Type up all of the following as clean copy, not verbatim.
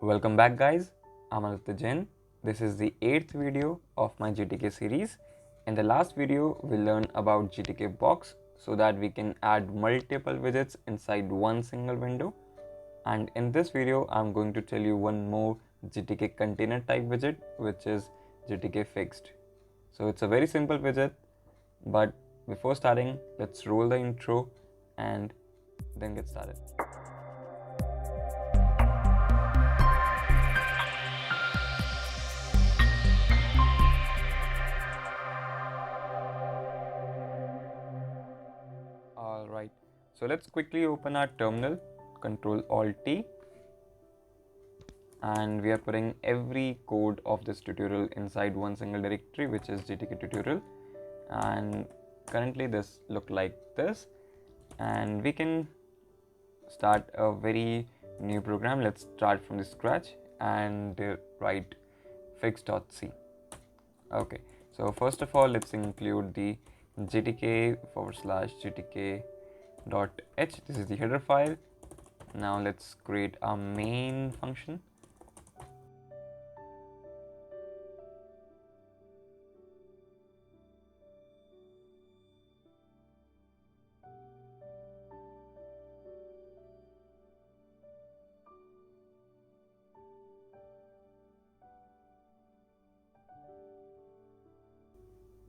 Welcome back guys, I'm Aducatee. This is the 8th video of my GTK series. In the last video, we learned about GTK box so that we can add multiple widgets inside one single window. And in this video, I'm going to tell you one more GTK container type widget, which is GTK Fixed. So it's a very simple widget, but before starting, let's roll the intro and then get started. Alright, so let's quickly open our terminal, Ctrl-Alt-T, and we are putting every code of this tutorial inside one single directory, which is GTK tutorial. And currently this look like this, and we can start a very new program. Let's start from the scratch and write fixed.c. Okay, so first of all, let's include the gtk/gtk.h. This is the header file. Now let's create our main function.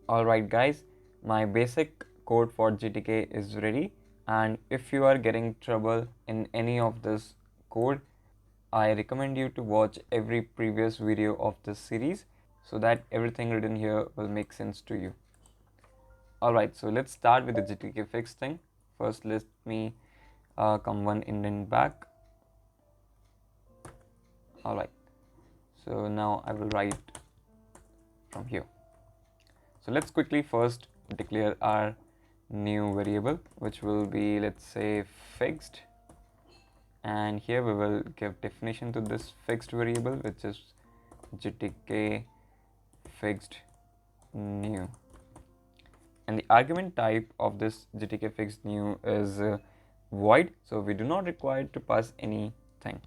Alright guys, my basic code for GTK is ready, and if you are getting trouble in any of this code, I recommend you to watch every previous video of this series so that everything written here will make sense to you. Alright, so let's start with the GTK Fixed thing. First, let me come one indent back. Alright, so now I will write from here. So let's quickly first declare our new variable, which will be, let's say, fixed. And here we will give definition to this fixed variable, which is GTK Fixed new. And the argument type of this GTK Fixed new is void, so we do not require to pass anything.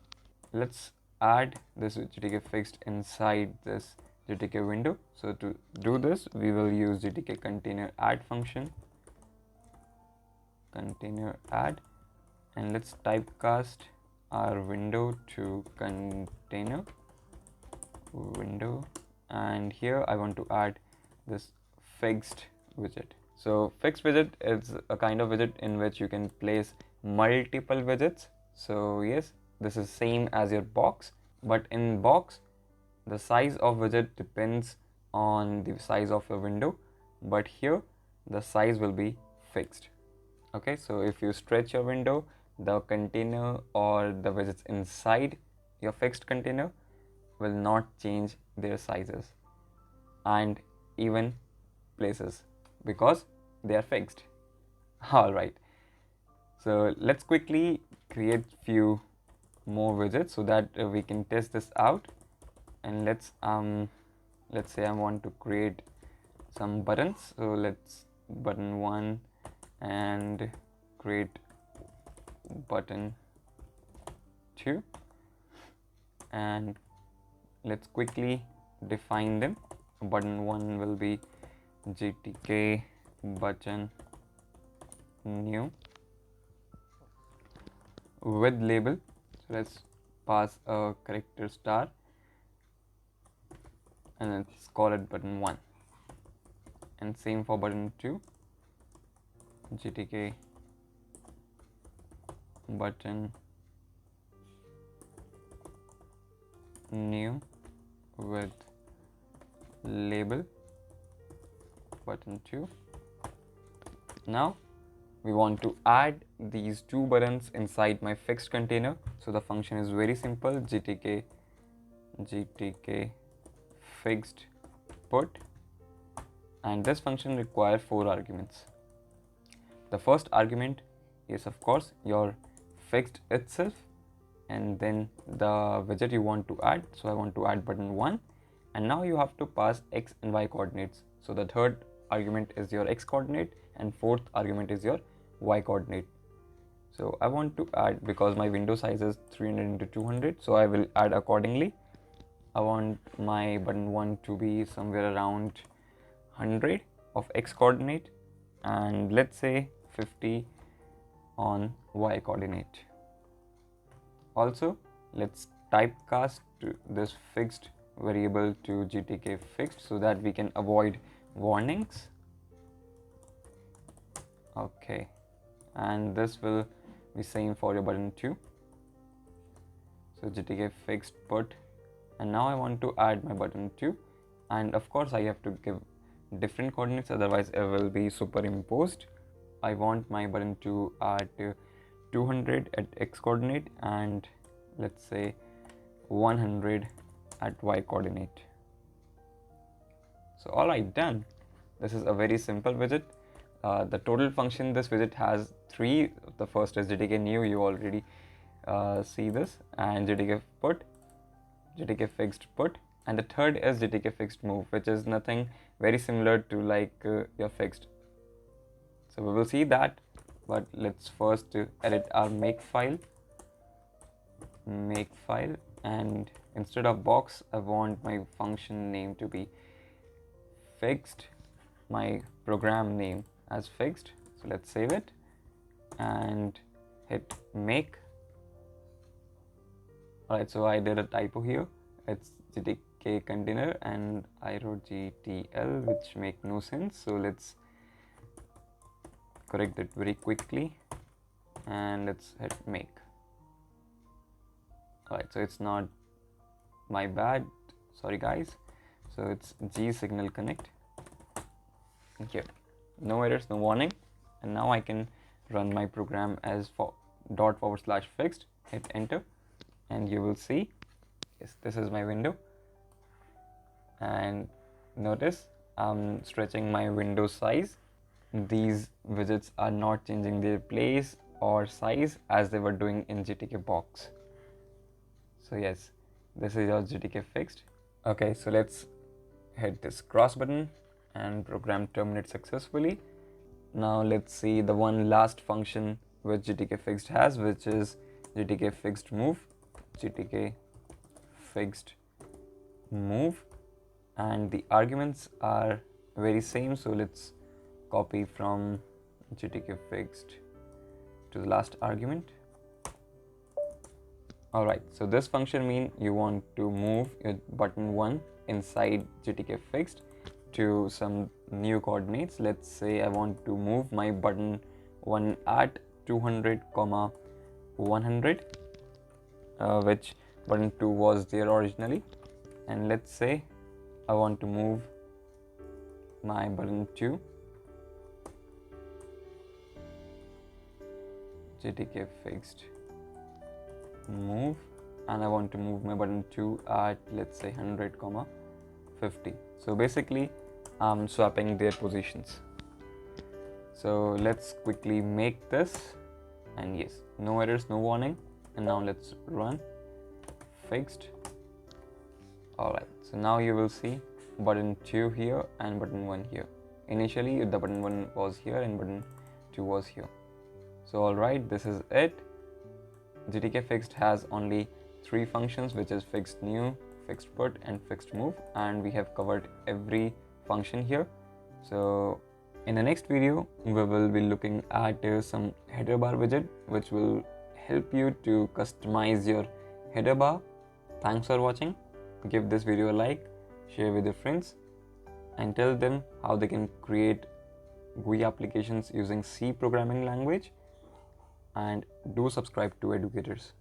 Let's add this GTK Fixed inside this GTK window. So to do this, we will use GTK container add function, container add, and let's typecast our window to container window. And here I want to add this fixed widget. So fixed widget is a kind of widget in which you can place multiple widgets. So yes, this is same as your box, but in box the size of widget depends on the size of your window, but here the size will be fixed. Okay, so if you stretch your window, the container or the widgets inside your fixed container will not change their sizes and even places because they are fixed. Alright, so let's quickly create few more widgets so that we can test this out. And let's say I want to create some buttons, so let's button 1 and create button 2, and let's quickly define them. Button 1 will be GTK button new with label, so let's pass a character star and let's call it button 1. And same for button 2, GTK button new with label button 2. Now we want to add these two buttons inside my fixed container. So the function is very simple, GTK fixed put, and this function requires 4 arguments. The first argument is of course your fixed itself, and then the widget you want to add. So I want to add button 1, and now you have to pass x and y coordinates. So the third argument is your x coordinate and fourth argument is your y coordinate. So I want to add, because my window size is 300 into 200, so I will add accordingly. I want my button 1 to be somewhere around 100 of x coordinate, and let's say 50 on y coordinate. Also, let's typecast this fixed variable to GTK Fixed so that we can avoid warnings. Okay, and this will be same for your button 2. So GTK Fixed put, and now I want to add my button 2, and of course I have to give different coordinates, otherwise it will be superimposed. I want my button 2 at 200 at x coordinate, and let's say 100 at y coordinate. So all right, done. This is a very simple widget. The total function this widget has 3. The first is GTK new, you already see this, and GTK put, GTK fixed put, and the third is GTK fixed move, which is nothing, very similar to like your fixed. So we will see that, but let's first edit our Makefile, and instead of box I want my function name to be fixed, my program name as fixed. So let's save it and hit make. Alright, so I did a typo here. It's GTK container and I wrote GTL, which make no sense. So let's correct it very quickly and let's hit make. Alright, so it's not my bad, sorry guys. So it's G signal connect. Here, no errors, no warning, and now I can run my program as ./fixed, hit enter, and you will see, yes, this is my window. And notice I'm stretching my window size. These widgets are not changing their place or size as they were doing in GTK box. So yes, this is your GTK fixed. Okay, so let's hit this cross button and program terminate successfully. Now let's see the one last function which GTK fixed has, which is GTK fixed move. GTK fixed move, and the arguments are very same, so let's copy from GTK fixed to the last argument. Alright, so this function means you want to move your button 1 inside GTK fixed to some new coordinates. Let's say I want to move my button 1 at 200, 100, which button 2 was there originally, and let's say I want to move my button 2 GTK fixed move, and I want to move my button 2 at, let's say, 100, 50. So basically I'm swapping their positions. So let's quickly make this, and yes, no errors, no warning. And now let's run fixed. Alright, so now you will see button 2 here and button 1 here. Initially the button 1 was here and button 2 was here. So alright, this is it. GTK fixed has only 3 functions, which is fixed new, fixed put, and fixed move, and we have covered every function here. So in the next video we will be looking at some header bar widget, which will help you to customize your header bar. Thanks for watching. Give this video a like, share with your friends, and tell them how they can create GUI applications using C programming language, and do subscribe to Aducators.